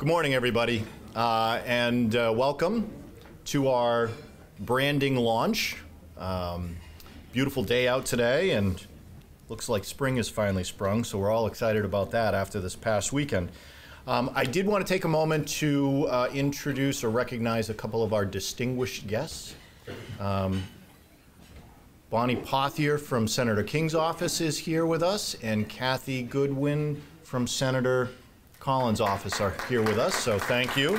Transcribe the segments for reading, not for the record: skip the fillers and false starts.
Good morning, everybody, and welcome to our branding launch. Beautiful day out today, and looks like spring has finally sprung, so we're all excited about that after this past weekend. I did want to take a moment to introduce or recognize a couple of our distinguished guests. Bonnie Pothier from Senator King's office is here with us, and Kathy Goodwin from Senator Collins' office are here with us, so thank you.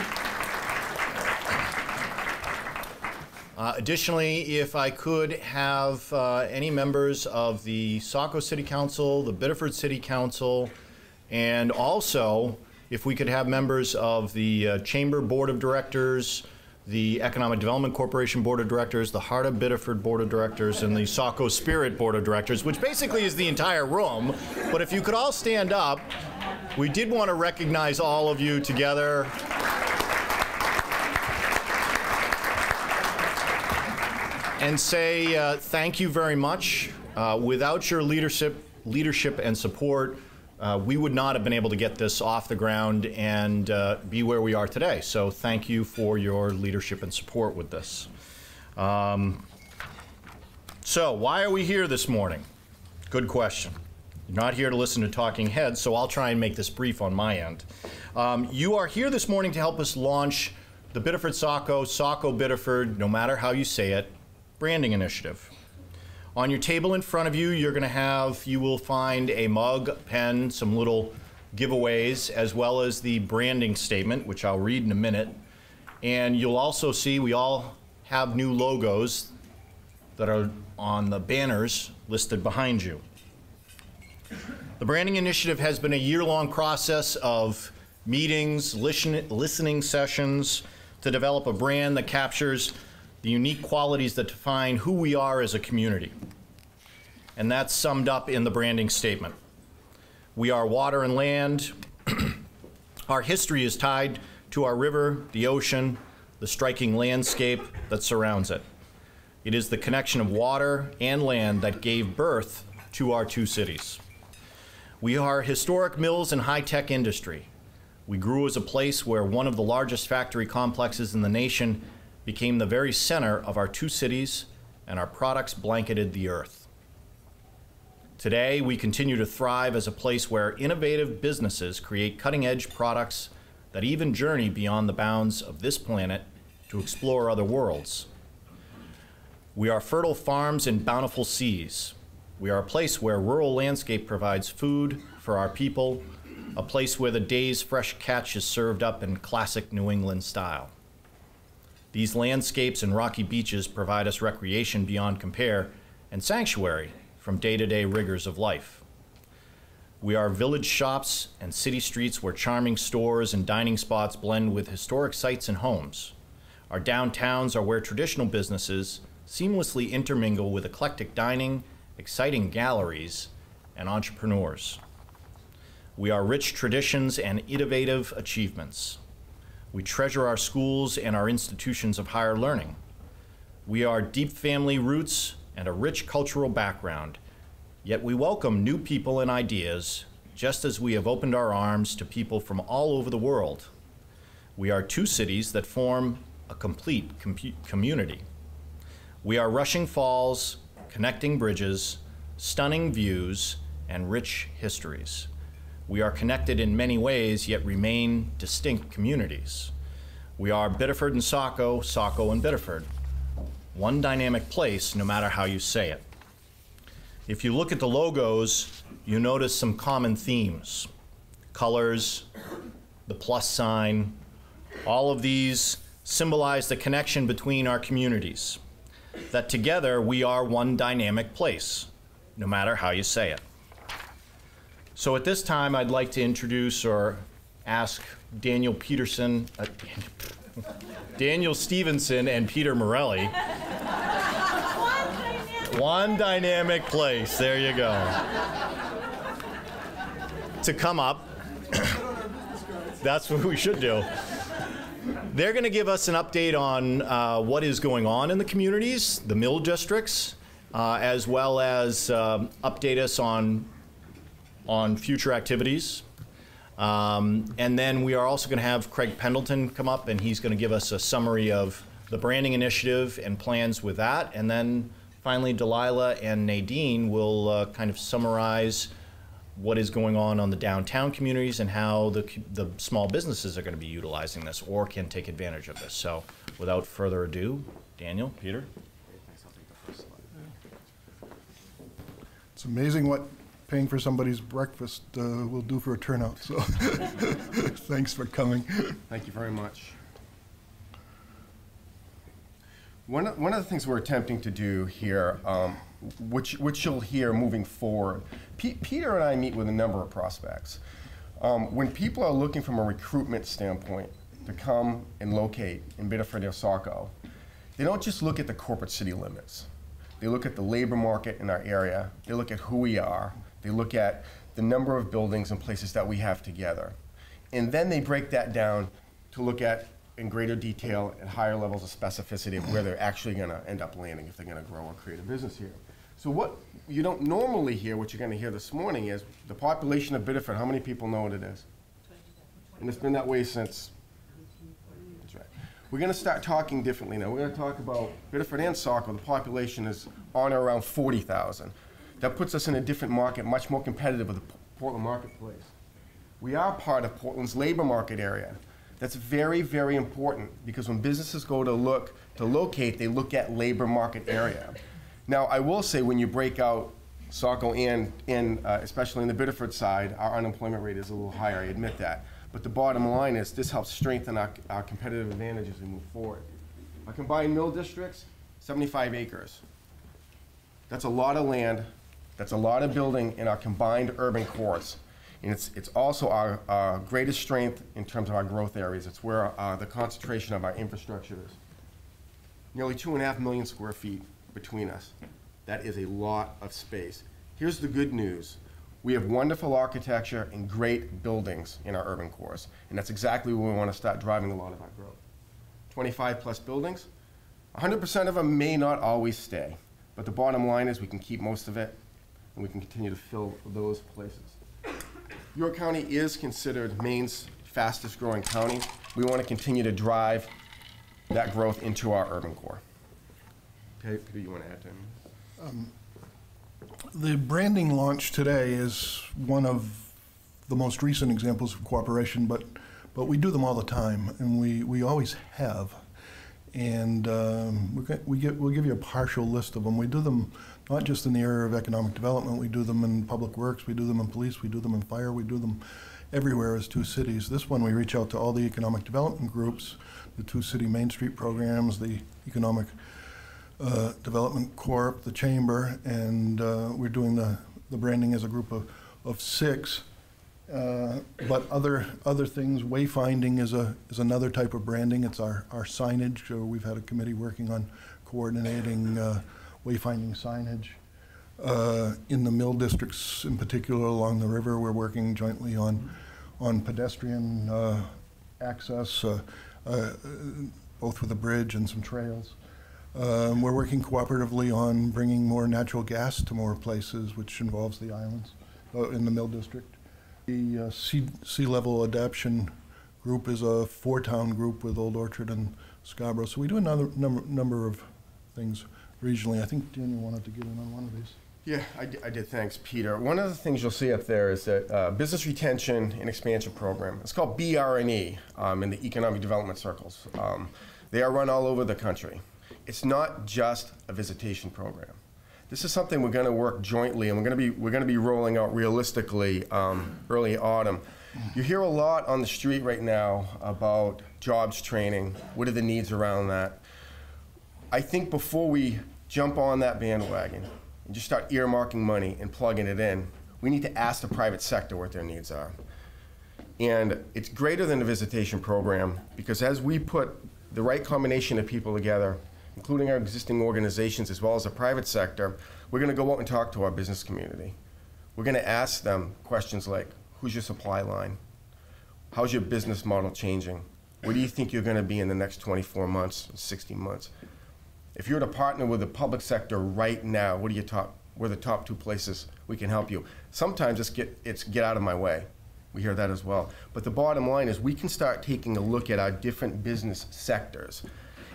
Additionally, if I could have any members of the Saco City Council, the Biddeford City Council, and also if we could have members of the Chamber Board of Directors, the Economic Development Corporation Board of Directors, the Heart of Biddeford Board of Directors, and the Saco Spirit Board of Directors, which basically is the entire room. But if you could all stand up, we did want to recognize all of you together. And say thank you very much. Without your leadership and support, we would not have been able to get this off the ground and be where we are today. So thank you for your leadership and support with this. So why are we here this morning? Good question. You're not here to listen to talking heads, so I'll try and make this brief on my end. You are here this morning to help us launch the Biddeford Saco, Saco Biddeford, no matter how you say it, branding initiative. On your table in front of you, you will find a mug, pen, some little giveaways, as well as the branding statement, which I'll read in a minute. And you'll also see we all have new logos that are on the banners listed behind you. The branding initiative has been a year-long process of meetings, listening sessions to develop a brand that captures the unique qualities that define who we are as a community. And that's summed up in the branding statement. We are water and land. Our history is tied to our river, the ocean, the striking landscape that surrounds it. It is the connection of water and land that gave birth to our two cities. We are historic mills and high-tech industry. We grew as a place where one of the largest factory complexes in the nation became the very center of our two cities, and our products blanketed the earth. Today, we continue to thrive as a place where innovative businesses create cutting-edge products that even journey beyond the bounds of this planet to explore other worlds. We are fertile farms and bountiful seas. We are a place where rural landscape provides food for our people, a place where the day's fresh catch is served up in classic New England style. These landscapes and rocky beaches provide us recreation beyond compare and sanctuary from day-to-day rigors of life. We are village shops and city streets where charming stores and dining spots blend with historic sites and homes. Our downtowns are where traditional businesses seamlessly intermingle with eclectic dining, exciting galleries, and entrepreneurs. We are rich traditions and innovative achievements. We treasure our schools and our institutions of higher learning. We are deep family roots and a rich cultural background, yet we welcome new people and ideas, just as we have opened our arms to people from all over the world. We are two cities that form a complete community. We are rushing falls, connecting bridges, stunning views, and rich histories. We are connected in many ways, yet remain distinct communities. We are Biddeford and Saco, Saco and Biddeford. One dynamic place, no matter how you say it. If you look at the logos, you notice some common themes. Colors, the plus sign, all of these symbolize the connection between our communities. That together we are one dynamic place, no matter how you say it. So at this time, I'd like to introduce or ask Daniel Stevenson and Peter Morelli. One dynamic place, there you go. To come up. That's what we should do. They're going to give us an update on what is going on in the communities, the mill districts, as well as update us on future activities. And then we are also going to have Craig Pendleton come up, and he's going to give us a summary of the branding initiative and plans with that. And then finally, Delilah and Nadine will kind of summarize what is going on the downtown communities and how the small businesses are going to be utilizing this or can take advantage of this. So without further ado, Daniel, Peter. It's amazing what paying for somebody's breakfast will do for a turnout. So thanks for coming. Thank you very much. One of the things we're attempting to do here, which you'll hear moving forward, Peter and I meet with a number of prospects. When people are looking from a recruitment standpoint to come and locate in Biddeford Saco, they don't just look at the corporate city limits. They look at the labor market in our area. They look at who we are. They look at the number of buildings and places that we have together. And then they break that down to look at in greater detail at higher levels of specificity of where they're actually going to end up landing if they're going to grow or create a business here. So what you don't normally hear, what you're going to hear this morning is the population of Biddeford. How many people know what it is? And it's been that way since. That's right. We're going to start talking differently now. We're going to talk about Biddeford and Saco. The population is on or around 40,000. That puts us in a different market, much more competitive with the Portland marketplace. We are part of Portland's labor market area. That's very, very important because when businesses go to locate, they look at labor market area. Now, I will say when you break out Saco and especially in the Biddeford side, our unemployment rate is a little higher, I admit that. But the bottom line is this helps strengthen our competitive advantage as we move forward. Our combined mill districts, 75 acres. That's a lot of land. That's a lot of building in our combined urban cores. And it's also our greatest strength in terms of our growth areas. It's where the concentration of our infrastructure is. Nearly 2.5 million square feet between us. That is a lot of space. Here's the good news. We have wonderful architecture and great buildings in our urban cores. And that's exactly where we want to start driving a lot of our growth. 25 plus buildings. 100% of them may not always stay. But the bottom line is we can keep most of it and we can continue to fill those places. York County is considered Maine's fastest growing county. We want to continue to drive that growth into our urban core. Okay, Peter, you want to add to anything? The branding launch today is one of the most recent examples of cooperation, but we do them all the time, and we always have. And we'll give you a partial list of them. We do them not just in the area of economic development, we do them in public works, we do them in police, we do them in fire, we do them everywhere as two cities. This one we reach out to all the economic development groups, the two city Main Street programs, the Economic Development Corp, the Chamber, and we're doing the branding as a group of 6. But other things, wayfinding is another type of branding. It's our signage. We've had a committee working on coordinating wayfinding signage. In the mill districts, in particular along the river, we're working jointly on pedestrian access, both with a bridge and some trails. We're working cooperatively on bringing more natural gas to more places, which involves the islands in the mill district. The sea level adaptation group is a 4-town group with Old Orchard and Scarborough. So we do another number of things regionally. I think Daniel wanted to get in on one of these. Yeah, I did. Thanks, Peter. One of the things you'll see up there is that Business Retention and Expansion Program. It's called BR&E in the economic development circles. They are run all over the country. It's not just a visitation program. This is something we're going to work jointly, and we're going to be rolling out realistically early autumn. You hear a lot on the street right now about jobs training. What are the needs around that? I think before we jump on that bandwagon and just start earmarking money and plugging it in, we need to ask the private sector what their needs are. And it's greater than a visitation program because as we put the right combination of people together, including our existing organizations as well as the private sector, we're going to go out and talk to our business community. We're going to ask them questions like, who's your supply line? How's your business model changing? Where do you think you're going to be in the next 24 months, 60 months? If you're to partner with the public sector right now, what are the top 2 places we can help you? Sometimes it's get out of my way. We hear that as well. But the bottom line is we can start taking a look at our different business sectors,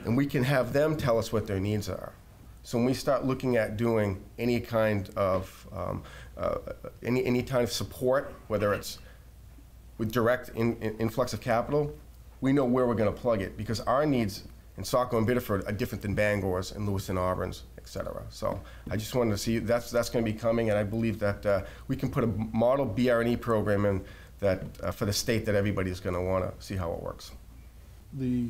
and we can have them tell us what their needs are. So when we start looking at doing any kind of any kind of support, whether it's with direct influx of capital, we know where we're going to plug it, because our needs in Saco and Biddeford are different than Bangor's and Lewis and Auburn's, et cetera. So I just wanted to see that's going to be coming, and I believe that we can put a model BR&E program in that for the state that everybody is going to want to see how it works. The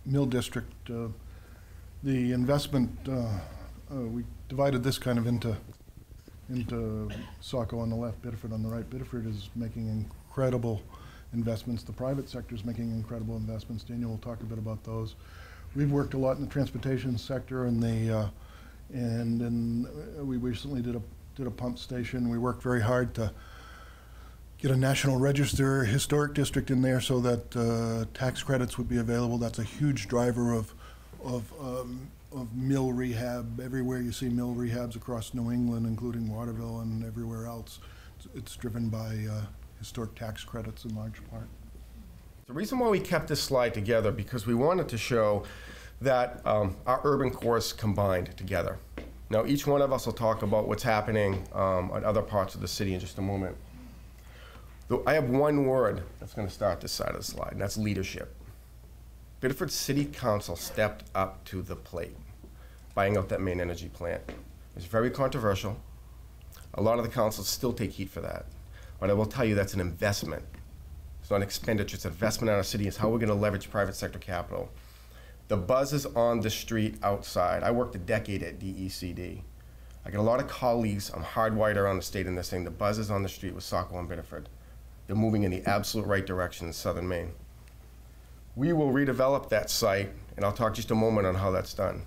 Mill District, the investment, we divided this kind of into Saco on the left, Biddeford on the right. Biddeford is making incredible investments. The private sector is making incredible investments. Daniel will talk a bit about those. We've worked a lot in the transportation sector, and we recently did a pump station. We worked very hard to get a National Register historic district in there so that tax credits would be available. That's a huge driver of mill rehab. Everywhere you see mill rehabs across New England, including Waterville and everywhere else, it's driven by historic tax credits in large part. The reason why we kept this slide together, because we wanted to show that our urban cores combined together. Now, each one of us will talk about what's happening on other parts of the city in just a moment. I have one word that's going to start this side of the slide, and that's leadership. Biddeford City Council stepped up to the plate, buying out that main energy plant. It's very controversial. A lot of the councils still take heat for that. But I will tell you that's an investment. It's not an expenditure, it's an investment in our city. It's how we're going to leverage private sector capital. The buzz is on the street outside. I worked a decade at DECD. I got a lot of colleagues, I'm hardwired around the state, and they're saying the buzz is on the street with Saco and Biddeford. They're moving in the absolute right direction in southern Maine. We will redevelop that site, and I'll talk just a moment on how that's done.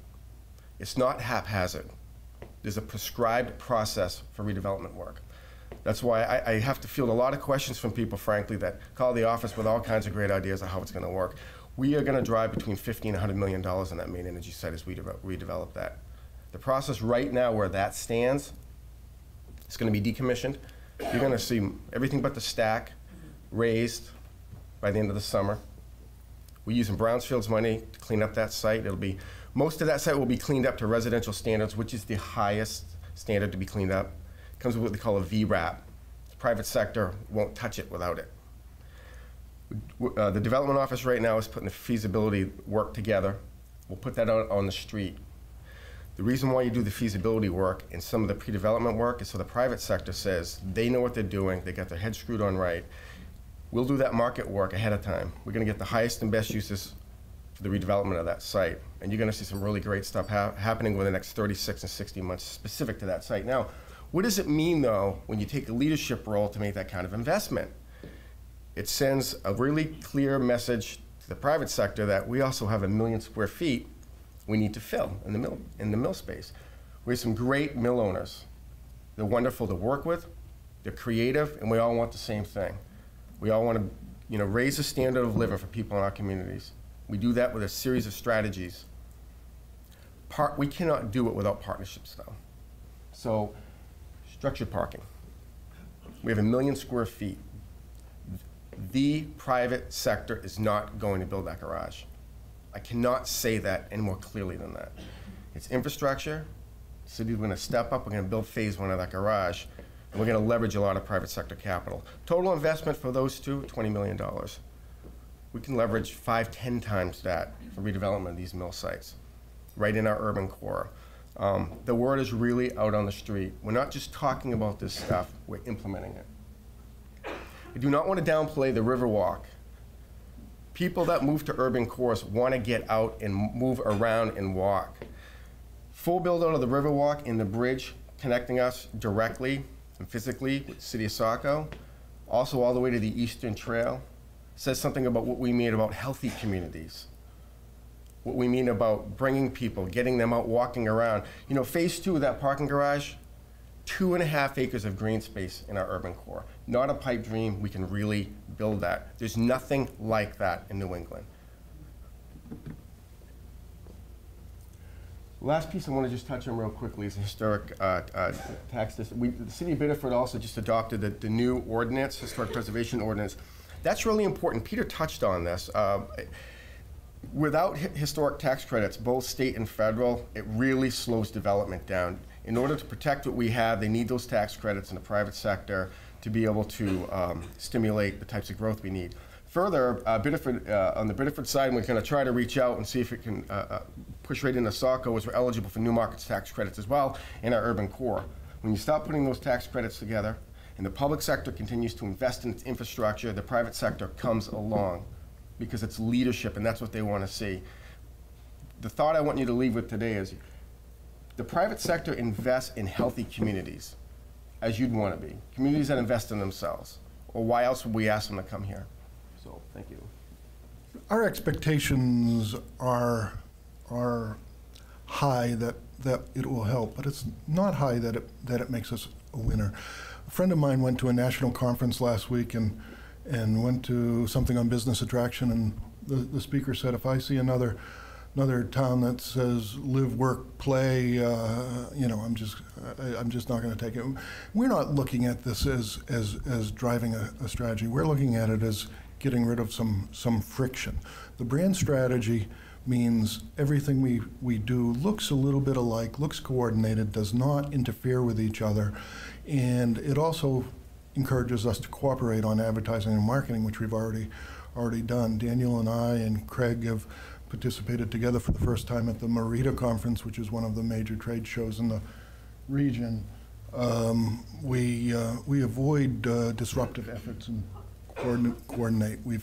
It's not haphazard. There's a prescribed process for redevelopment work. That's why I have to field a lot of questions from people, frankly, that call the office with all kinds of great ideas of how it's going to work. We are going to drive between $50 and $100 million on that main energy site as we redevelop that. The process right now where that stands, it's going to be decommissioned. You're going to see everything but the stack raised by the end of the summer. We're using Brownsfield's money to clean up that site. Most of that site will be cleaned up to residential standards, which is the highest standard to be cleaned up. It comes with what they call a VRAP. The private sector won't touch it without it. The development office right now is putting the feasibility work together. We'll put that out on the street. The reason why you do the feasibility work and some of the pre-development work is so the private sector says they know what they're doing, they got their head screwed on right. We'll do that market work ahead of time. We're going to get the highest and best uses for the redevelopment of that site. And you're going to see some really great stuff happening within the next 36 and 60 months specific to that site. Now, what does it mean, though, when you take a leadership role to make that kind of investment? It sends a really clear message to the private sector that we also have 1 million square feet we need to fill in the mill space. We have some great mill owners. They're wonderful to work with, they're creative, and we all want the same thing. We all want to raise the standard of living for people in our communities. We do that with a series of strategies. We cannot do it without partnerships, though. So, structured parking. We have 1 million square feet. The private sector is not going to build that garage. I cannot say that any more clearly than that. It's infrastructure. The city's going to step up. We're going to build phase 1 of that garage, and we're going to leverage a lot of private sector capital. Total investment for those two, $20 million. We can leverage 5-10 times that for redevelopment of these mill sites, right in our urban core. The word is really out on the street. We're not just talking about this stuff, we're implementing it. I do not want to downplay the Riverwalk. People that move to urban cores want to get out and move around and walk. Full build out of the Riverwalk and the bridge connecting us directly and physically with the city of Saco, also all the way to the Eastern Trail, says something about what we mean about healthy communities. What we mean about bringing people, getting them out walking around. Phase 2 of that parking garage, 2.5 acres of green space in our urban core. Not a pipe dream, we can really build that. There's nothing like that in New England. Last piece I want to just touch on real quickly is the historic tax district. The city of Biddeford also just adopted the new ordinance, historic preservation ordinance. That's really important. Peter touched on this. Without historic tax credits, both state and federal, it really slows development down. In order to protect what we have, they need those tax credits in the private sector to be able to stimulate the types of growth we need. Further, Biddeford, on the Biddeford side, we're going to try to reach out and see if it can push right into Saco, as we're eligible for new markets tax credits as well in our urban core. When you start putting those tax credits together, and the public sector continues to invest in its infrastructure, the private sector comes along because it's leadership, and that's what they want to see. The thought I want you to leave with today is the private sector invests in healthy communities, as you'd want to be, communities that invest in themselves. Or why else would we ask them to come here? So, thank you. Our expectations are high that it will help, but it's not high that it makes us a winner. A friend of mine went to a national conference last week and went to something on business attraction, and the speaker said, if I see another town that says live, work, play, you know, I'm just not going to take it. We're not looking at this as driving a strategy. We're looking at it as getting rid of some friction. The brand strategy means everything we do looks a little bit alike, looks coordinated, does not interfere with each other, and it also encourages us to cooperate on advertising and marketing, which we've already done. Daniel and I and Craig have participated together for the first time at the Merida Conference, which is one of the major trade shows in the region. We avoid disruptive efforts and coordinate. We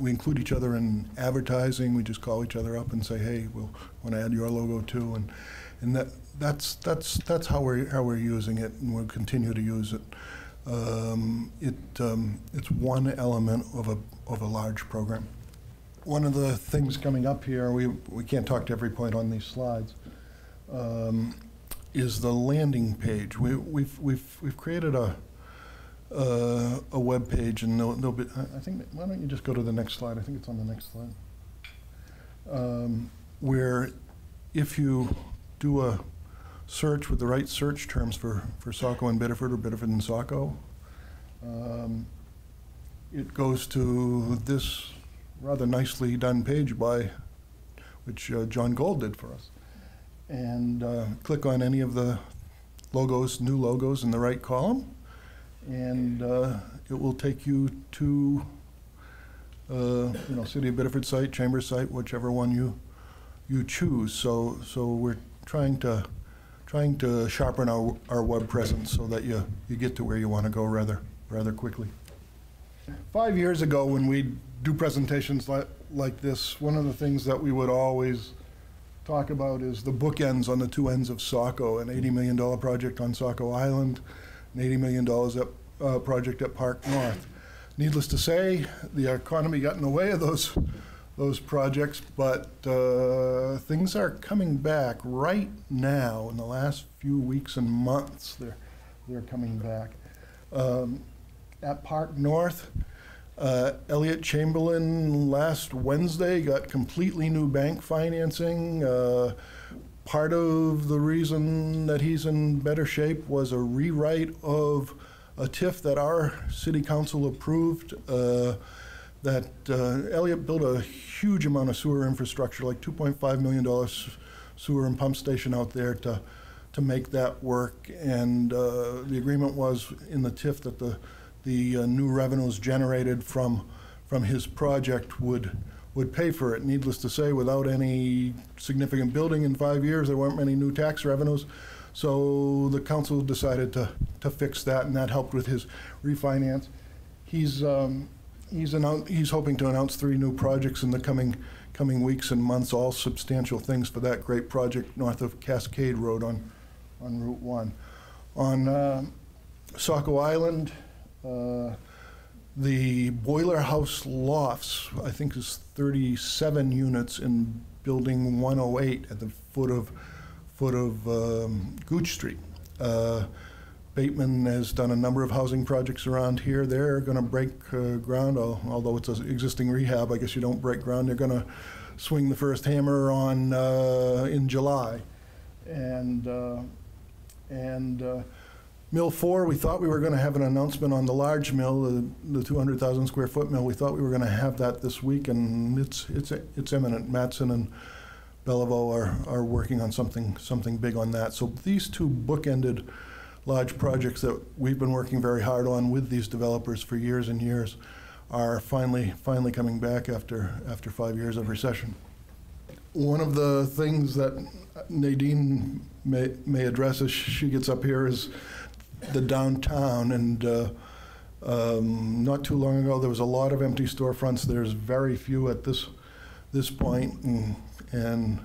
include each other in advertising. We just call each other up and say, "Hey, we'll want to add your logo too," and that's how we're using it, and we'll continue to use it. It's one element of a large program. One of the things coming up here, we can't talk to every point on these slides, is the landing page. We've created a web page, and there'll be, I think, why don't you just go to the next slide? I think it's on the next slide. Where if you do a search with the right search terms for Saco and Biddeford, or Biddeford and Saco, it goes to this rather nicely done page which John Gold did for us. And click on any of the logos, new logos in the right column, and it will take you to City of Biddeford site, Chamber site, whichever one you choose. So we're trying to sharpen our web presence so that you get to where you want to go rather quickly. 5 years ago, when we do presentations like this, one of the things that we would always talk about is the bookends on the two ends of Saco, an $80 million project on Saco Island, an $80 million project at Park North. Needless to say, the economy got in the way of those projects, but things are coming back right now. In the last few weeks and months, they're coming back. At Park North, Elliott Chamberlain last Wednesday got completely new bank financing. Part of the reason that he's in better shape was a rewrite of a TIF that our city council approved. Elliott built a huge amount of sewer infrastructure, like $2.5 million sewer and pump station out there to make that work. And the agreement was in the TIF that the new revenues generated from his project would pay for it. Needless to say, without any significant building in 5 years, there weren't many new tax revenues. So the council decided to fix that, and that helped with his refinance. He's hoping to announce 3 new projects in the coming weeks and months, all substantial things for that great project north of Cascade Road on Route 1. On Saco Island, the boiler house lofts, I think, is 37 units in building 108 at the foot of Gooch Street. Bateman has done a number of housing projects around here. They're going to break ground, although it's an existing rehab. I guess you don't break ground. They're going to swing the first hammer on in July. And Mill 4, we thought we were going to have an announcement on the large mill, the 200,000 square foot mill. We thought we were going to have that this week, and it's imminent. Matson and Bellevue are working on something big on that. So these two bookended large projects that we've been working very hard on with these developers for years and years are finally coming back after 5 years of recession. One of the things that Nadine may address as she gets up here is the downtown, and not too long ago there was a lot of empty storefronts. There's very few at this point, and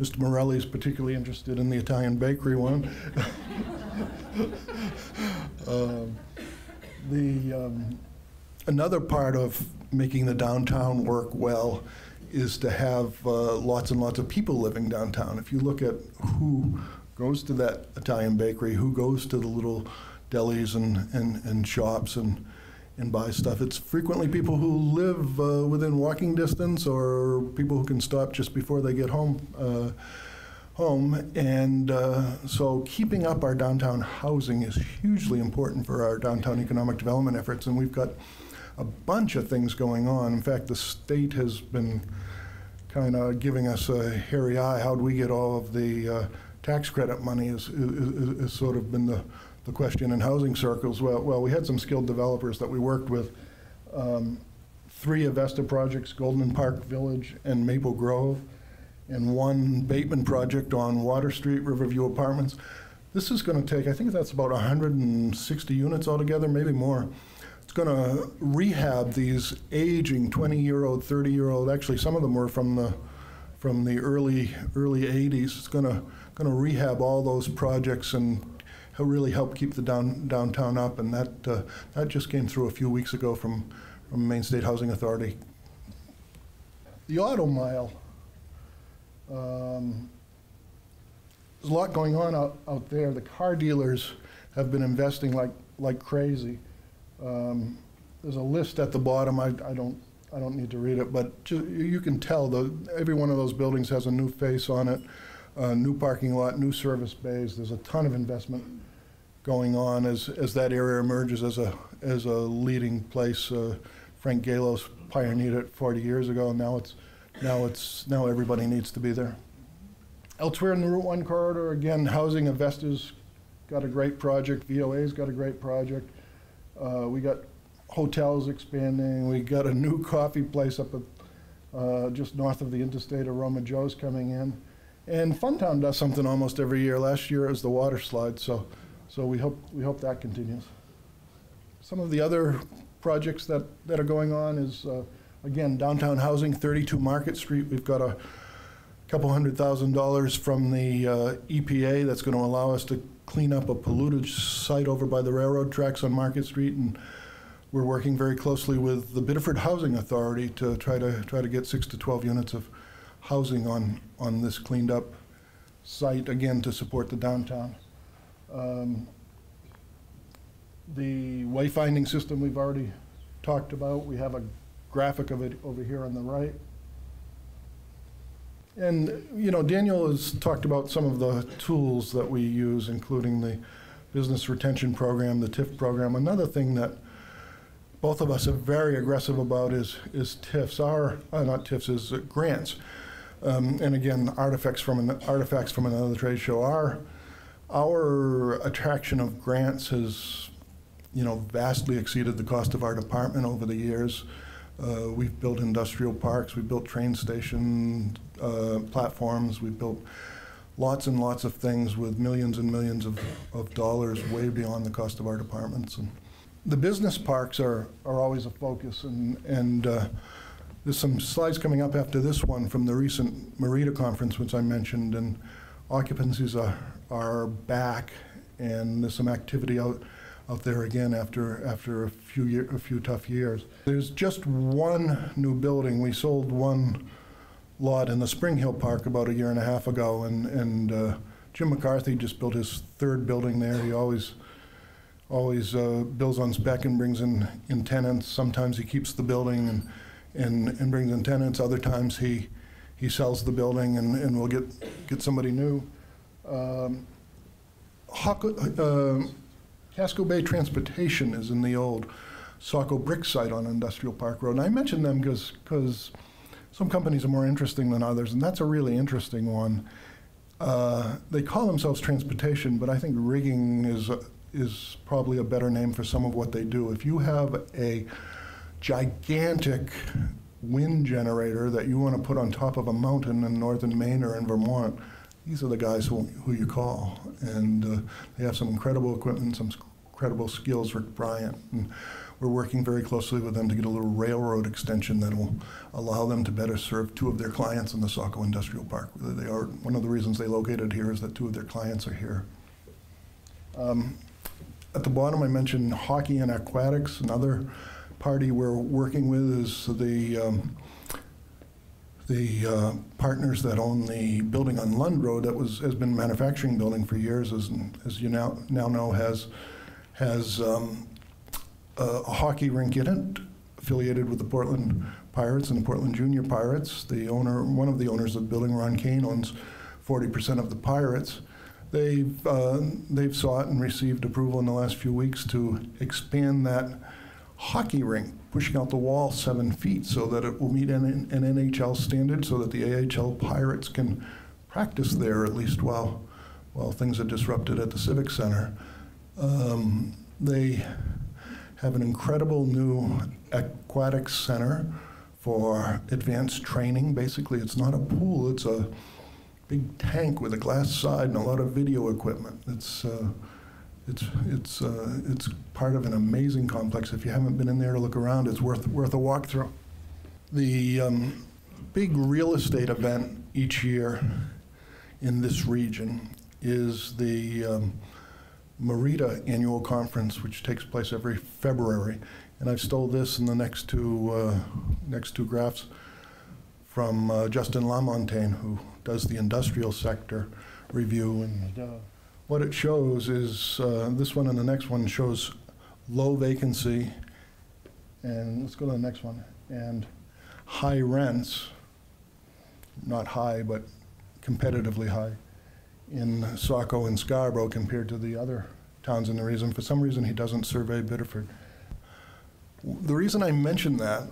Mr. Morelli is particularly interested in the Italian bakery one. Another part of making the downtown work well is to have lots and lots of people living downtown. If you look at who goes to that Italian bakery, who goes to the little delis and shops and buy stuff, it's frequently people who live within walking distance or people who can stop just before they get home. And so keeping up our downtown housing is hugely important for our downtown economic development efforts, and we've got a bunch of things going on. In fact, the state has been kind of giving us a hairy eye. How do we get all of the tax credit money is sort of been the question in housing circles. Well, we had some skilled developers that we worked with. 3 Avesta projects, Golden Park Village and Maple Grove, and 1 Bateman project on Water Street, Riverview Apartments. This is going to take, I think that's about 160 units altogether, maybe more. It's going to rehab these aging 20-year-old, 30-year-old. Actually, some of them were from the early 80s. It's going to rehab all those projects and really help keep the downtown up. And that just came through a few weeks ago from Maine State Housing Authority. The Auto Mile. There's a lot going on out there. The car dealers have been investing like crazy. There's a list at the bottom. I don't need to read it, but you can tell every one of those buildings has a new face on it, new parking lot, new service bays. There's a ton of investment going on as that area emerges as a leading place. Frank Galos pioneered it 40 years ago. Now everybody needs to be there. Elsewhere in the Route 1 corridor, again, housing. Avesta's got a great project. VOA's got a great project. We got hotels expanding. We got a new coffee place up just north of the interstate. Aroma Joe's coming in, and Funtown does something almost every year. Last year it was the water slide, so we hope that continues. Some of the other projects that are going on is again, downtown housing, 32 Market Street. We've got a couple $100,000 from the EPA that's going to allow us to clean up a polluted site over by the railroad tracks on Market Street, and we're working very closely with the Biddeford Housing Authority to try to get 6 to 12 units of housing on this cleaned up site, again, to support the downtown. The wayfinding system we've already talked about. We have a graphic of it over here on the right. And, Daniel has talked about some of the tools that we use, including the Business Retention Program, the TIF program. Another thing that both of us are very aggressive about is TIFs, not TIFs, is grants. And again, artifacts from another trade show. Our attraction of grants has, vastly exceeded the cost of our department over the years. We've built industrial parks, we've built train station platforms, we've built lots and lots of things with millions and millions of dollars way beyond the cost of our departments. And the business parks are always a focus, and there's some slides coming up after this one from the recent Merida conference, which I mentioned, and occupancies are back, and there's some activity out there again after a few tough years. There's just one new building. We sold one lot in the Spring Hill Park about a year and a half ago, and Jim McCarthy just built his 3rd building there. He always builds on spec and brings in tenants. Sometimes he keeps the building and brings in tenants. Other times he sells the building and will get somebody new. Casco Bay Transportation is in the old Saco brick site on Industrial Park Road. And I mention them because some companies are more interesting than others, and that's a really interesting one. They call themselves transportation, but I think rigging is probably a better name for some of what they do. If you have a gigantic wind generator that you want to put on top of a mountain in northern Maine or in Vermont, these are the guys who you call. And they have some incredible equipment, some incredible skills, Rick Bryant. And we're working very closely with them to get a little railroad extension that will allow them to better serve two of their clients in the Saco Industrial Park. They are, one of the reasons they located here is that two of their clients are here. At the bottom, I mentioned hockey and aquatics. Another party we're working with is the partners that own the building on Lund Road that has been a manufacturing building for years, as you now know, has a hockey rink in it, affiliated with the Portland Pirates and the Portland Junior Pirates. One of the owners of the building, Ron Kane, owns 40% of the Pirates. They've sought and received approval in the last few weeks to expand that hockey rink, pushing out the wall 7 feet so that it will meet an NHL standard, so that the AHL Pirates can practice there at least while things are disrupted at the Civic Center. They have an incredible new aquatics center for advanced training. Basically, it's not a pool, it's a big tank with a glass side and a lot of video equipment. It's part of an amazing complex. If you haven't been in there to look around, it's worth a walk through. The big real estate event each year in this region is the Merida Annual Conference, which takes place every February. And I've stole this in the next two graphs from Justin Lamontagne, who does the industrial sector review. And what it shows is, this one and the next one shows low vacancy, and let's go to the next one, and high rents, not high, but competitively high, in Saco and Scarborough compared to the other towns in the region. For some reason, he doesn't survey Biddeford. The reason I mention that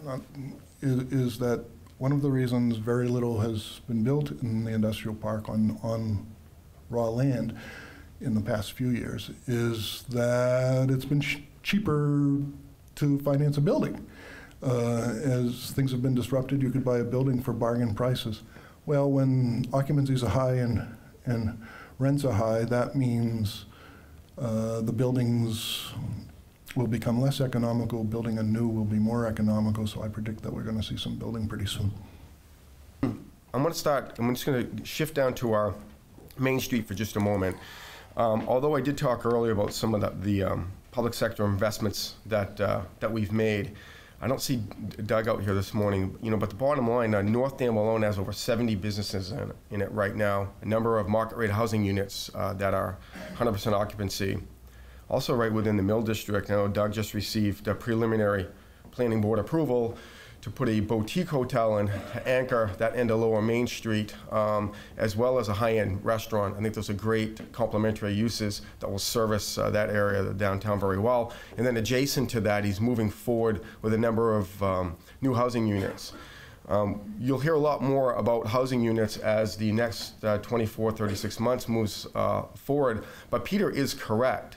is that one of the reasons very little has been built in the industrial park on raw land in the past few years is that it's been cheaper to finance a building. As things have been disrupted, you could buy a building for bargain prices. Well, when occupancies are high and rents are high, that means the buildings will become less economical. Building a new will be more economical, so I predict that we're going to see some building pretty soon. I'm just going to shift down to our Main Street for just a moment. Although I did talk earlier about some of the public sector investments that we've made, I don't see Doug out here this morning, but the bottom line, North Dam alone has over 70 businesses in it right now, a number of market rate housing units that are 100% occupancy. Also right within the Mill District, I know Doug just received a preliminary planning board approval to put a boutique hotel in to anchor that end of Lower Main Street, as well as a high-end restaurant. I think those are great complementary uses that will service that area, the downtown, very well. And then adjacent to that, he's moving forward with a number of new housing units. You'll hear a lot more about housing units as the next 24, 36 months moves forward, but Peter is correct.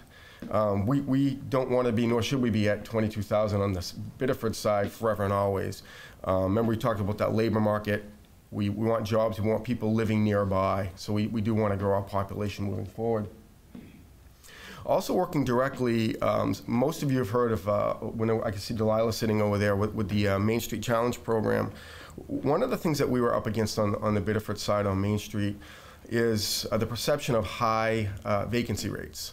We don't want to be, nor should we be, at 22,000 on the Biddeford side forever and always. Remember, we talked about that labor market. We want jobs, we want people living nearby, so we do want to grow our population moving forward. Also working directly, most of you have heard of, when I can see Delilah sitting over there with the Main Street Challenge program. One of the things that we were up against on the Biddeford side on Main Street is the perception of high vacancy rates.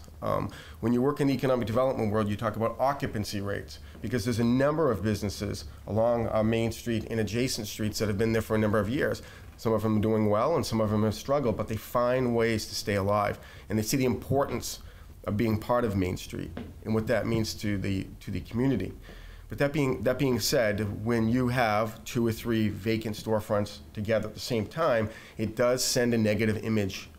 When you work in the economic development world, you talk about occupancy rates, because there's a number of businesses along our Main Street and adjacent streets that have been there for a number of years. Some of them are doing well and some of them have struggled, but they find ways to stay alive, and they see the importance of being part of Main Street and what that means to the community. But that being said, when you have 2 or 3 vacant storefronts together at the same time, it does send a negative image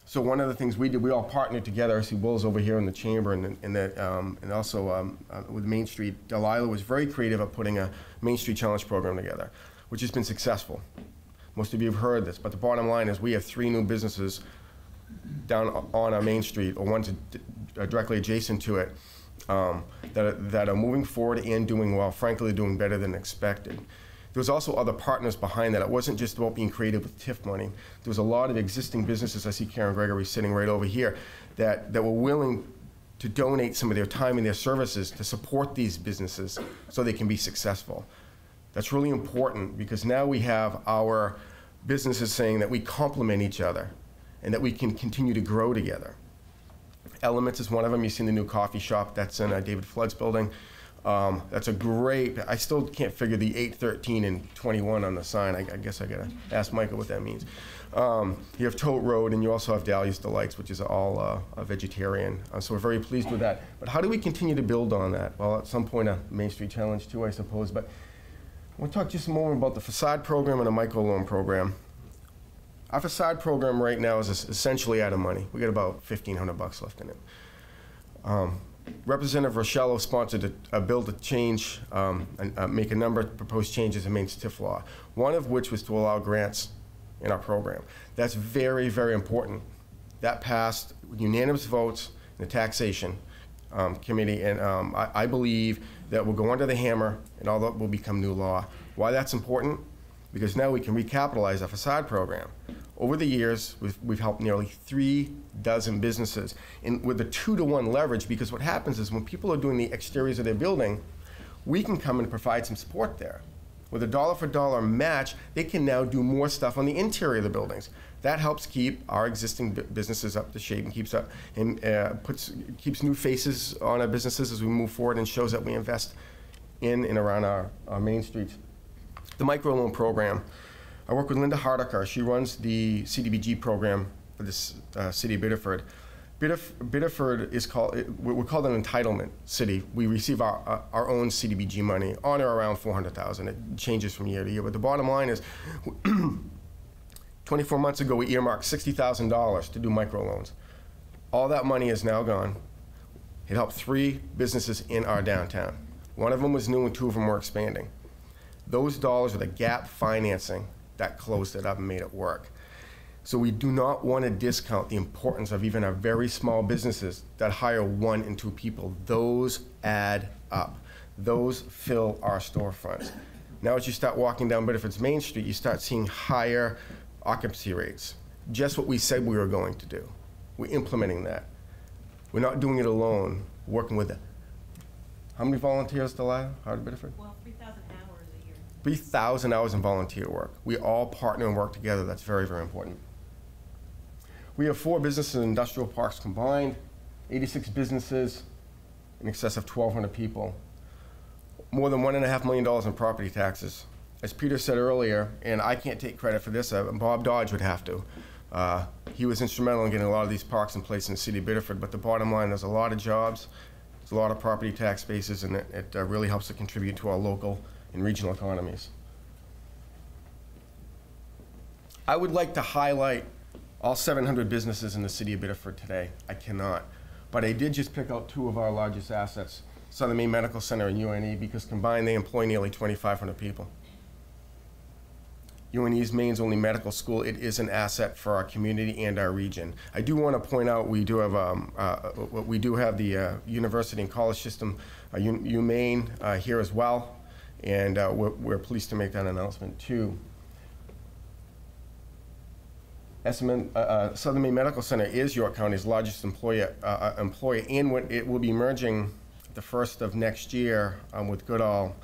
So one of the things we did, we all partnered together. I see Will's over here in the chamber, and also with Main Street. Delilah was very creative at putting a Main Street Challenge program together, which has been successful. Most of you have heard this, but the bottom line is we have 3 new businesses down on our Main Street, or one directly adjacent to it, that are moving forward and doing well, frankly doing better than expected. There was also other partners behind that. It wasn't just about being creative with TIF money. There was a lot of existing businesses, I see Karen Gregory sitting right over here, that were willing to donate some of their time and their services to support these businesses so they can be successful. That's really important, because now we have our businesses saying that we complement each other and that we can continue to grow together. Elements is one of them. You've seen the new coffee shop that's in David Flood's building. That's a great, I still can't figure the 8, 13, and 21 on the sign. I guess I gotta ask Michael what that means. You have Tote Road, and you also have Dahlia's Delights, which is all vegetarian. So we're very pleased with that. But how do we continue to build on that? Well, at some point, a Main Street Challenge too, I suppose. But we'll talk just a moment about the facade program and a microloan program. Our facade program right now is essentially out of money. We got about $1,500 left in it. Representative Rochello sponsored a bill to change and make a number of proposed changes in Maine's TIF law, one of which was to allow grants in our program. That's very, very important. That passed with unanimous votes in the taxation committee, and I believe that will go under the hammer and all that will become new law. Why that's important? Because now we can recapitalize our facade program. Over the years, we've helped nearly 3 dozen businesses with a 2-to-1 leverage, because what happens is when people are doing the exteriors of their building, we can come and provide some support there. With a dollar-for-dollar match, they can now do more stuff on the interior of the buildings. That helps keep our existing businesses up to shape and keeps new faces on our businesses as we move forward, and shows that we invest in and around our main streets. The microloan program. I work with Linda Hardiker. She runs the CDBG program for this city of Biddeford. Biddeford is we're called an entitlement city. We receive our own CDBG money on or around $400,000. It changes from year to year. But the bottom line is, 24 months ago, we earmarked $60,000 to do microloans. All that money is now gone. It helped 3 businesses in our downtown. One of them was new and 2 of them were expanding. Those dollars are the gap financing that closed it up and made it work. So we do not want to discount the importance of even our very small businesses that hire 1 and 2 people. Those add up. Those fill our storefronts. Now as you start walking down Biddeford's Main Street, you start seeing higher occupancy rates. Just what we said we were going to do. We're implementing that. We're not doing it alone, working with it. How many volunteers, Delilah, out of Biddeford? Well, 3,000 hours a year. 3,000 hours in volunteer work. We all partner and work together. That's very, very important. We have 4 businesses and industrial parks combined, 86 businesses, in excess of 1,200 people, more than $1.5 million in property taxes. As Peter said earlier, and I can't take credit for this, Bob Dodge would have to. He was instrumental in getting a lot of these parks in place in the city of Biddeford, but the bottom line, there's a lot of jobs, there's a lot of property tax bases, and it really helps to contribute to our local and regional economies. I would like to highlight all 700 businesses in the city of Biddeford today. I cannot. But I did just pick out 2 of our largest assets, Southern Maine Medical Center and UNE, because combined they employ nearly 2,500 people. UNE is Maine's only medical school. It is an asset for our community and our region. I do want to point out we do have the university and college system, UMaine, here as well, and we're pleased to make that announcement too. Southern Maine Medical Center is York County's largest employer, and it will be merging the 1st of next year with Goodall.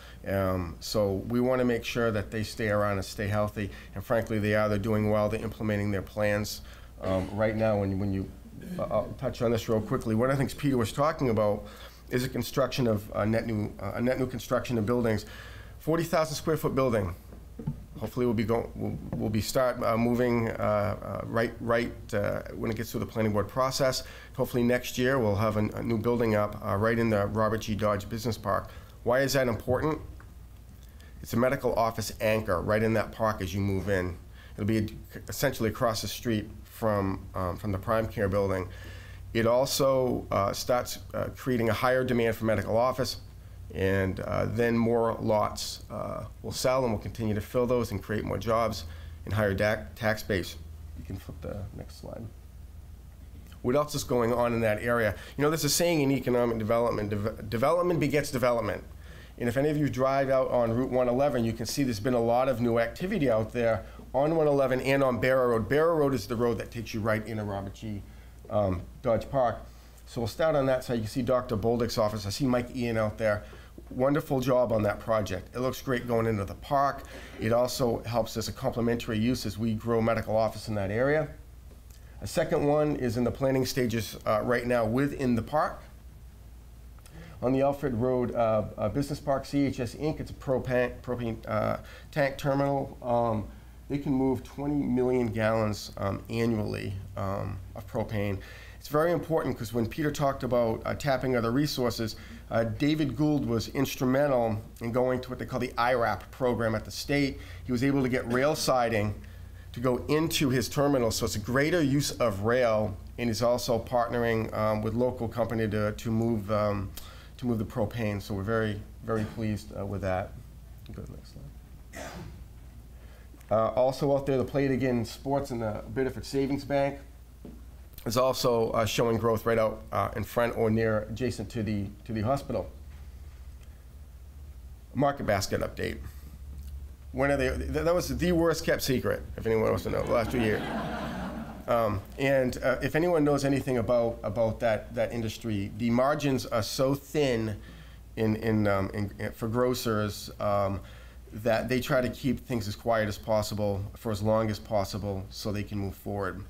So we want to make sure that they stay around and stay healthy. And frankly, they're doing well. They're implementing their plans right now. I'll touch on this real quickly. One of the things Peter was talking about is the construction of a net new construction of buildings. 40,000 square foot building. Hopefully we'll be start moving right when it gets through the planning board process. Hopefully next year we'll have a new building up right in the Robert G. Dodge Business Park. Why is that important? It's a medical office anchor right in that park as you move in. It'll be essentially across the street from the Prime Care building. It also starts creating a higher demand for medical office, and then more lots will sell, and we'll continue to fill those and create more jobs and higher tax base. You can flip the next slide. What else is going on in that area? You know, there's a saying in economic development, development begets development. And if any of you drive out on Route 111, you can see there's been a lot of new activity out there on 111 and on Barrow Road. Barrow Road is the road that takes you right into Robert G. Dodge Park. So we'll start on that side. You can see Dr. Boldick's office. I see Mike Ian out there. Wonderful job on that project. It looks great going into the park. It also helps as a complementary use as we grow medical office in that area. A second one is in the planning stages right now within the park. On the Alfred Road Business Park, CHS Inc., it's a propane tank terminal. They can move 20 million gallons annually of propane. It's very important because when Peter talked about tapping other resources, David Gould was instrumental in going to what they call the IRAP program at the state. He was able to get rail siding to go into his terminal, so it's a greater use of rail, and he's also partnering with local company to move the propane. So we're very, very pleased with that. Go to the next slide. Also out there, the Play It Again Sports in the Biddeford Savings Bank is also showing growth right out in front or near adjacent to the hospital. Market basket update. That was the worst kept secret, if anyone wants to know, the last 2 years. If anyone knows anything about that industry, the margins are so thin for grocers that they try to keep things as quiet as possible for as long as possible so they can move forward.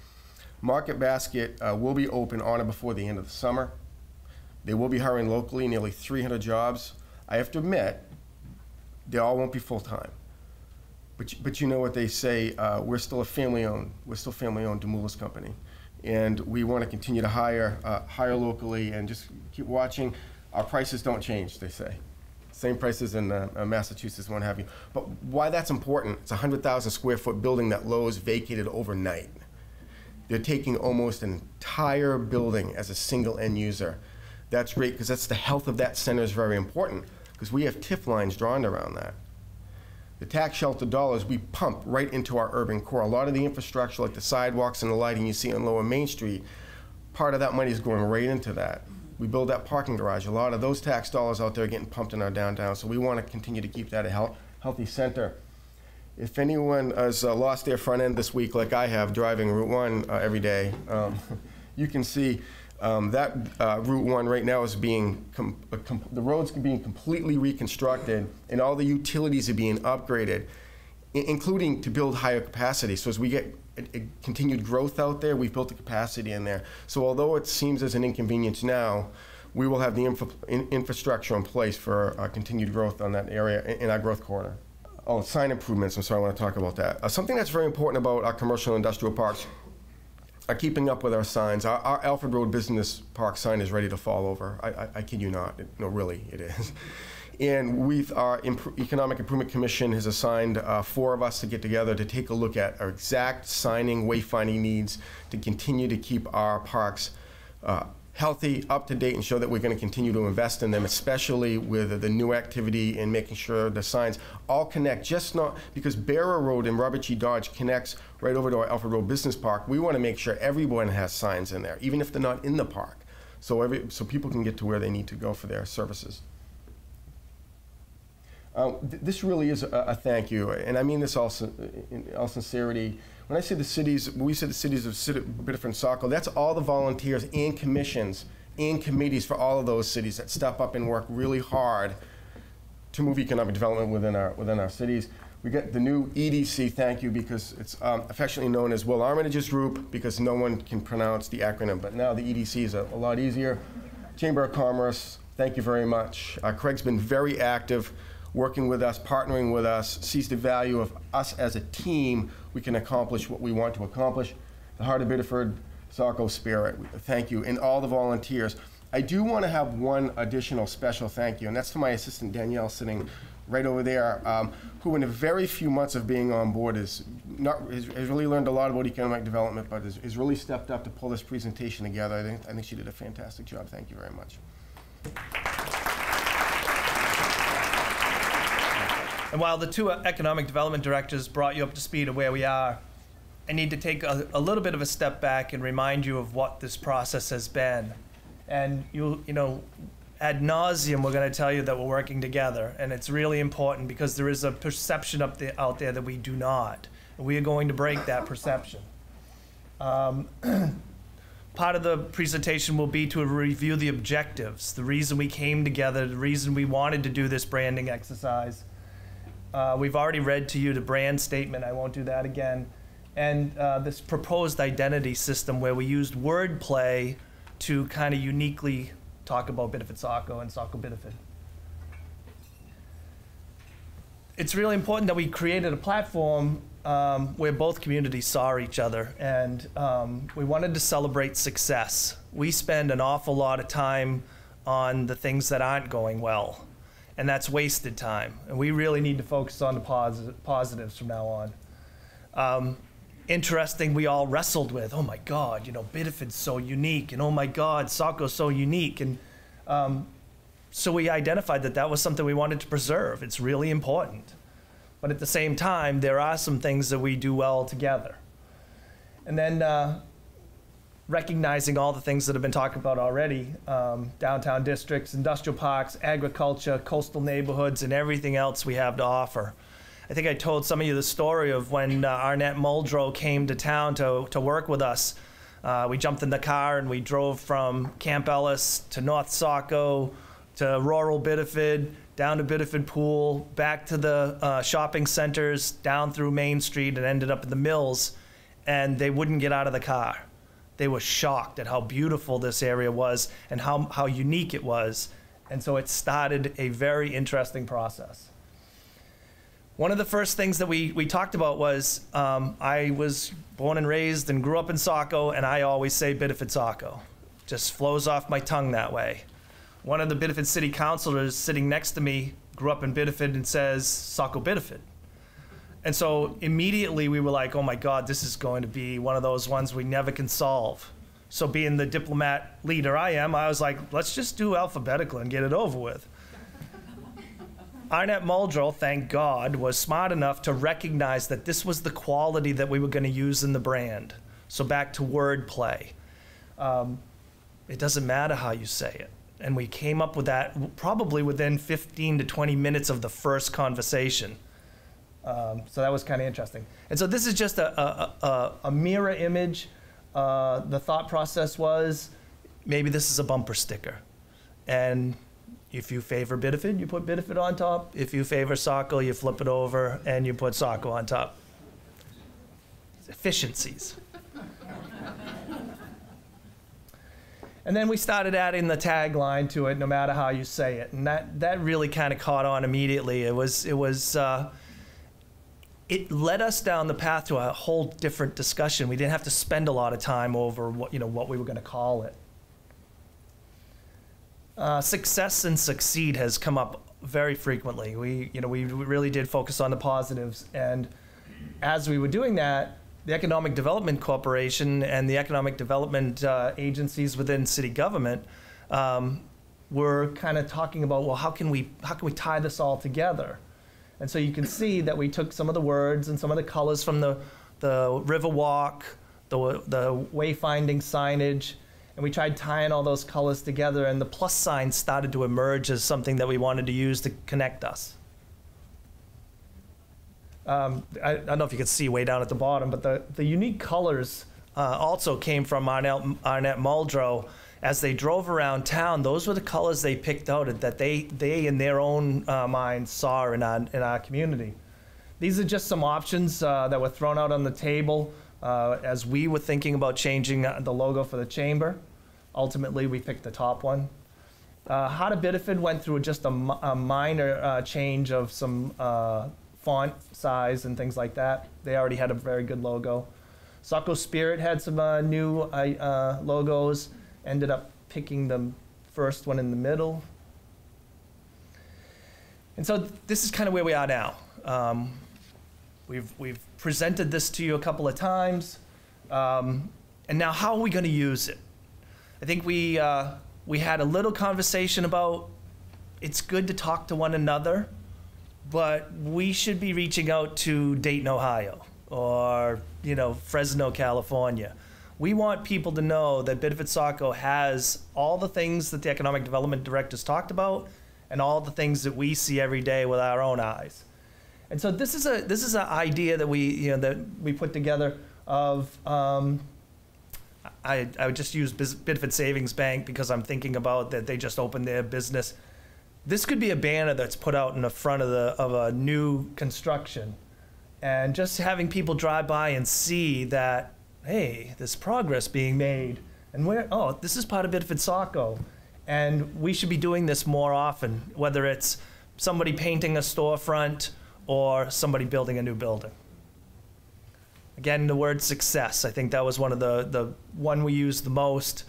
Market Basket will be open on or before the end of the summer. They will be hiring locally, nearly 300 jobs. I have to admit, they all won't be full-time. But you know what they say, we're still a family-owned Demoulas company. And we want to continue to hire locally and just keep watching. Our prices don't change, they say. Same prices in Massachusetts, what have you. But why that's important, it's a 100,000 square foot building that Lowe's vacated overnight. They're taking almost an entire building as a single end user. That's great because that's the health of that center is very important because we have TIF lines drawn around that. The tax shelter dollars we pump right into our urban core. A lot of the infrastructure like the sidewalks and the lighting you see on Lower Main Street, part of that money is going right into that. We build that parking garage. A lot of those tax dollars out there are getting pumped in our downtown, so we want to continue to keep that a healthy center. If anyone has lost their front end this week, like I have, driving Route 1 every day, you can see that Route 1 right now is being, the roads are being completely reconstructed, and all the utilities are being upgraded, including to build higher capacity. So as we get a continued growth out there, we've built the capacity in there. So although it seems as an inconvenience now, we will have the infrastructure in place for continued growth on that area in our growth corridor. Oh, sign improvements, I'm sorry, I want to talk about that. Something that's very important about our commercial and industrial parks are keeping up with our signs. Our Alfred Road Business Park sign is ready to fall over. I kid you not. No, really, it is. And our Economic Improvement Commission has assigned 4 of us to get together to take a look at our exact signing, wayfinding needs to continue to keep our parks healthy, up to date, and show that we're going to continue to invest in them, especially with the new activity and making sure the signs all connect, just not because Barrow Road and Robert G. Dodge connects right over to our Alfred Road Business Park. We want to make sure everyone has signs in there, even if they're not in the park, so people can get to where they need to go for their services. This really is a thank you, and I mean this also in all sincerity. When I say the cities, when we say the cities of Biddeford Saco, that's all the volunteers and commissions and committees for all of those cities that step up and work really hard to move economic development within our cities. We get the new EDC, thank you, because it's affectionately known as Will Armitage's group because no one can pronounce the acronym, but now the EDC is a lot easier. Chamber of Commerce, thank you very much. Craig's been very active, working with us, partnering with us, sees the value of us as a team. We can accomplish what we want to accomplish. The Heart of Biddeford Saco Spirit, thank you, and all the volunteers. I do want to have one additional special thank you, and that's to my assistant Danielle sitting right over there, who in a very few months of being on board has really learned a lot about economic development, but has really stepped up to pull this presentation together. I think she did a fantastic job. Thank you very much. And while the two economic development directors brought you up to speed of where we are, I need to take a little bit of a step back and remind you of what this process has been. And you know, ad nauseum, we're going to tell you that we're working together, and it's really important because there is a perception out there that we do not. And we are going to break that perception. Part of the presentation will be to review the objectives, the reason we came together, the reason we wanted to do this branding exercise. We've already read to you the brand statement. I won't do that again. And this proposed identity system where we used wordplay to kind of uniquely talk about Biddeford Saco and Saco Biddeford. It's really important that we created a platform where both communities saw each other, and we wanted to celebrate success. We spend an awful lot of time on the things that aren't going well, and that's wasted time. And we really need to focus on the positives from now on. Interesting, we all wrestled with, oh my God, you know, Biddeford's so unique, and oh my God, Saco's so unique. And so we identified that that was something we wanted to preserve. It's really important. But at the same time, there are some things that we do well together. And then recognizing all the things that have been talked about already, downtown districts, industrial parks, agriculture, coastal neighborhoods, and everything else we have to offer. I think I told some of you the story of when Arnett Muldrow came to town to work with us. We jumped in the car and we drove from Camp Ellis to North Saco to rural Biddeford, down to Biddeford Pool, back to the shopping centers, down through Main Street, and ended up in the Mills, and they wouldn't get out of the car. They were shocked at how beautiful this area was and how unique it was. And so it started a very interesting process. One of the first things that we talked about was I was born and raised and grew up in Saco, and I always say Biddeford Saco. Just flows off my tongue that way. One of the Biddeford City Councilors sitting next to me grew up in Biddeford and says Saco Biddeford. And so immediately we were like, oh my God, this is going to be one of those ones we never can solve. So being the diplomat leader I am, I was like, let's just do alphabetical and get it over with. Arnett Muldrow, thank God, was smart enough to recognize that this was the quality that we were going to use in the brand. So back to wordplay. It doesn't matter how you say it. And we came up with that probably within 15 to 20 minutes of the first conversation. So that was kind of interesting. And so this is just a mirror image. The thought process was, maybe this is a bumper sticker. And if you favor Biddeford, you put Biddeford on top. If you favor Saco, you flip it over and you put Saco on top. Efficiencies. And then we started adding the tagline to it, no matter how you say it. And that really kind of caught on immediately. It led us down the path to a whole different discussion. We didn't have to spend a lot of time over what we were going to call it. Success and succeed has come up very frequently. We really did focus on the positives, and as we were doing that, the Economic Development Corporation and the economic development agencies within city government were kind of talking about, well, how can we tie this all together? And so you can see that we took some of the words and some of the colors from the river walk, the wayfinding signage, and we tried tying all those colors together, and the plus sign started to emerge as something that we wanted to use to connect us. I don't know if you can see way down at the bottom, but the unique colors also came from Arnett Muldrow. As they drove around town, those were the colors they picked out that they in their own minds saw in our community. These are just some options that were thrown out on the table as we were thinking about changing the logo for the chamber. Ultimately, we picked the top one. Heart of Biddeford went through just a minor change of some font size and things like that. They already had a very good logo. Saco Spirit had some new logos. Ended up picking the first one in the middle. And so this is kind of where we are now. We've presented this to you a couple of times, and now how are we going to use it? I think we had a little conversation about it's good to talk to one another, but we should be reaching out to Dayton, Ohio, or Fresno, California. We want people to know that Biddeford Saco has all the things that the economic development directors talked about, and all the things that we see every day with our own eyes. And so this is an idea that we put together of. I would just use Biddeford Savings Bank because I'm thinking about that they just opened their business. This could be a banner that's put out in the front of a new construction, and just having people drive by and see that, hey, there's progress being made, and this is part of Biddeford Saco, and we should be doing this more often, whether it's somebody painting a storefront or somebody building a new building. Again, the word success, I think that was one of the one we used the most,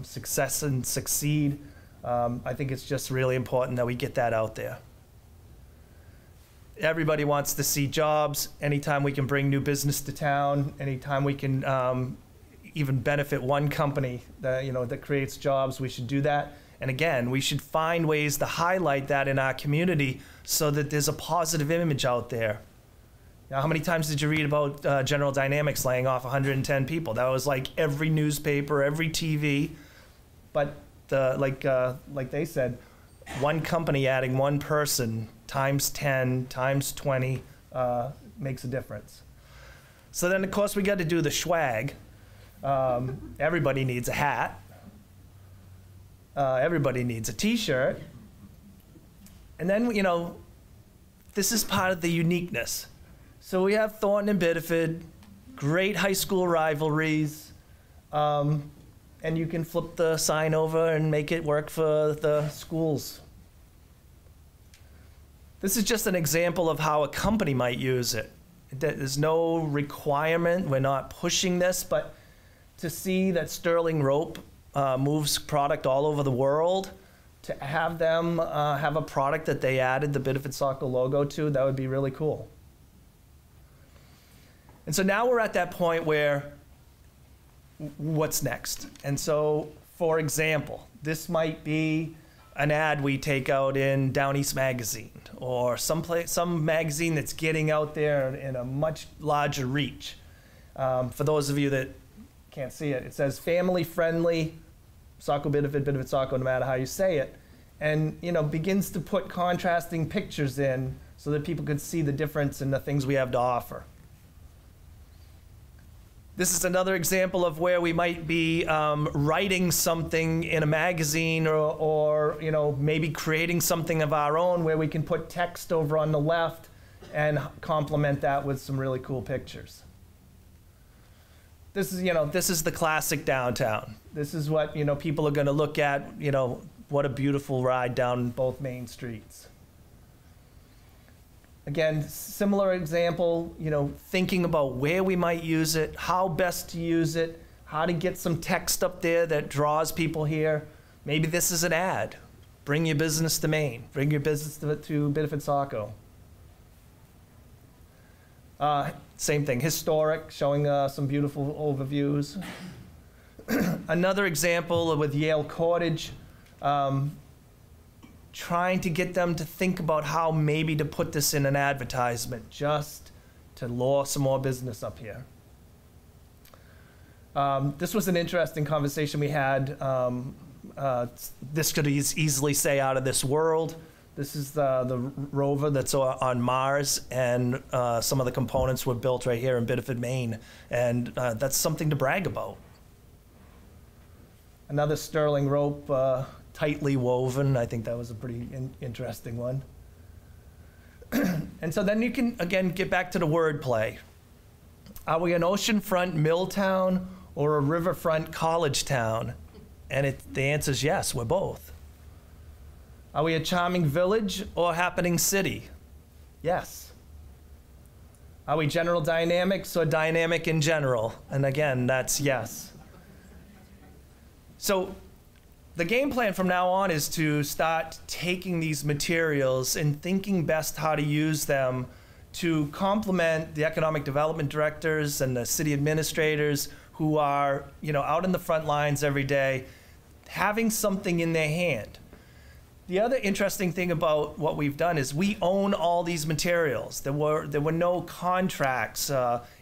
success and succeed. I think it's just really important that we get that out there. Everybody wants to see jobs. Anytime we can bring new business to town, anytime we can even benefit one company that creates jobs, we should do that. And again, we should find ways to highlight that in our community so that there's a positive image out there. Now, how many times did you read about General Dynamics laying off 110 people? That was like every newspaper, every TV. But like they said, one company adding one person times 10, times 20 makes a difference. So then, of course, we got to do the swag. Everybody needs a hat. Everybody needs a T-shirt. And then, this is part of the uniqueness. So we have Thornton and Biddeford, great high school rivalries, and you can flip the sign over and make it work for the schools. This is just an example of how a company might use it. There's no requirement, we're not pushing this, but to see that Sterling Rope moves product all over the world, to have them have a product that they added the Biddeford Saco logo to, that would be really cool. And so now we're at that point where, what's next? And so, for example, this might be an ad we take out in Down East Magazine, or some magazine that's getting out there in a much larger reach. For those of you that can't see it, it says family friendly, Saco Biddeford, Biddeford Saco, no matter how you say it, and begins to put contrasting pictures in so that people could see the difference in the things we have to offer. This is another example of where we might be writing something in a magazine or maybe creating something of our own where we can put text over on the left and complement that with some really cool pictures. This is the classic downtown. This is what people are going to look at. What a beautiful ride down both main streets. Again, similar example, thinking about where we might use it, how best to use it, how to get some text up there that draws people here. Maybe this is an ad. Bring your business to Maine. Bring your business to Biddeford Saco. Same thing, historic, showing some beautiful overviews. Another example with Yale Cottage, trying to get them to think about how maybe to put this in an advertisement just to lure some more business up here. This was an interesting conversation we had. This could easily say out of this world. This is the rover that's on Mars, and some of the components were built right here in Biddeford, Maine, and that's something to brag about. Another Sterling Rope, tightly woven. I think that was a pretty interesting one. And so then you can, again, get back to the wordplay. Are we an oceanfront mill town or a riverfront college town? And the answer is yes, we're both. Are we a charming village or a happening city? Yes. Are we General Dynamics or dynamic in general? And again, that's yes. So the game plan from now on is to start taking these materials and thinking best how to use them to complement the economic development directors and the city administrators who are, out in the front lines every day, having something in their hand. The other interesting thing about what we've done is we own all these materials. There were no contracts.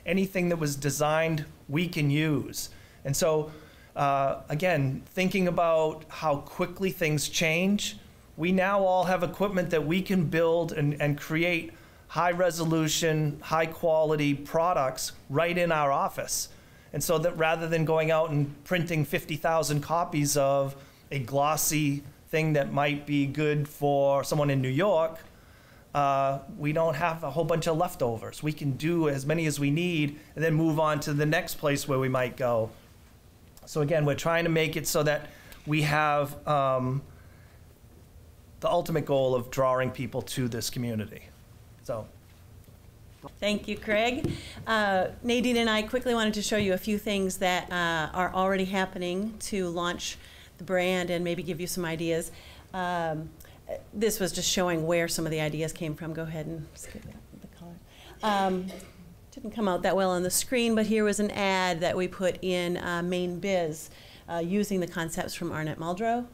Anything that was designed, we can use. And so, again, thinking about how quickly things change, we now all have equipment that we can build and create high resolution, high quality products right in our office. And so that rather than going out and printing 50,000 copies of a glossy thing that might be good for someone in New York, we don't have a whole bunch of leftovers. We can do as many as we need and then move on to the next place where we might go. So again, we're trying to make it so that we have the ultimate goal of drawing people to this community. So. Thank you, Craig. Nadine and I quickly wanted to show you a few things that are already happening to launch the brand and maybe give you some ideas. This was just showing where some of the ideas came from. Go ahead and skip the color. Didn't come out that well on the screen, but here was an ad that we put in Maine Biz using the concepts from Arnett Muldrow.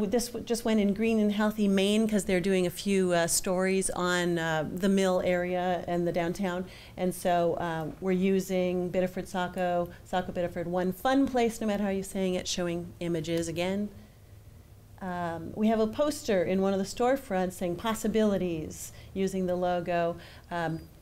This just went in Green and Healthy Maine because they're doing a few stories on the mill area and the downtown. And so we're using Biddeford Saco, Saco Biddeford, one fun place, no matter how you're saying it, showing images again. We have a poster in one of the storefronts saying possibilities, using the logo,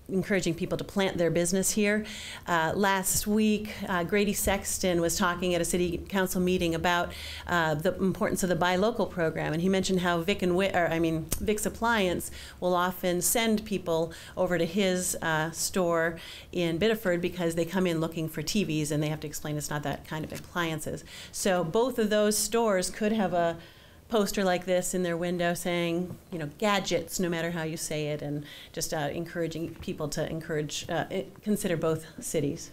encouraging people to plant their business here. Last week, Grady Sexton was talking at a city council meeting about the importance of the Buy Local program, and he mentioned how Vic's Appliance will often send people over to his store in Biddeford because they come in looking for TVs and they have to explain it's not that kind of appliances. So both of those stores could have a poster like this in their window saying, gadgets, no matter how you say it, and just encouraging people to consider both cities.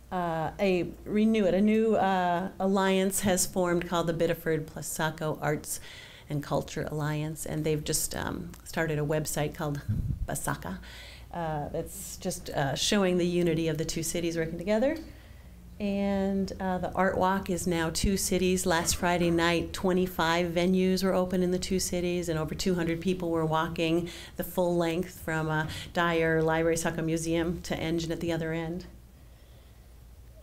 A new alliance has formed called the Biddeford plus Saco Arts and Culture Alliance, and they've just started a website called Basaka that's just showing the unity of the two cities working together. And the Art Walk is now 2 cities. Last Friday night, 25 venues were open in the 2 cities, and over 200 people were walking the full length from Dyer Library Saco Museum to Engine at the other end.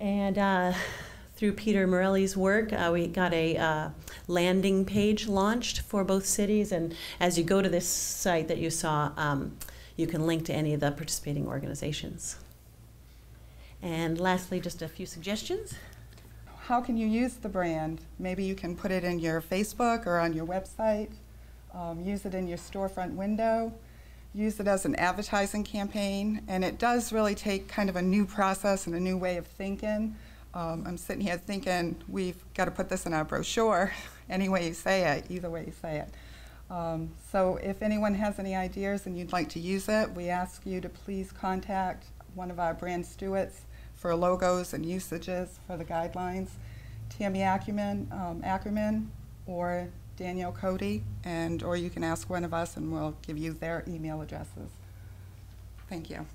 And through Peter Morelli's work, we got a landing page launched for both cities. And as you go to this site that you saw, you can link to any of the participating organizations. And lastly, just a few suggestions. How can you use the brand? Maybe you can put it in your Facebook or on your website, use it in your storefront window, use it as an advertising campaign, and it does really take kind of a new process and a new way of thinking. I'm sitting here thinking we've got to put this in our brochure, any way you say it, either way you say it. So if anyone has any ideas and you'd like to use it, we ask you to please contact one of our brand stewards for logos and usages for the guidelines, Tammy Ackerman or Danielle Cody, or you can ask one of us and we'll give you their email addresses. Thank you.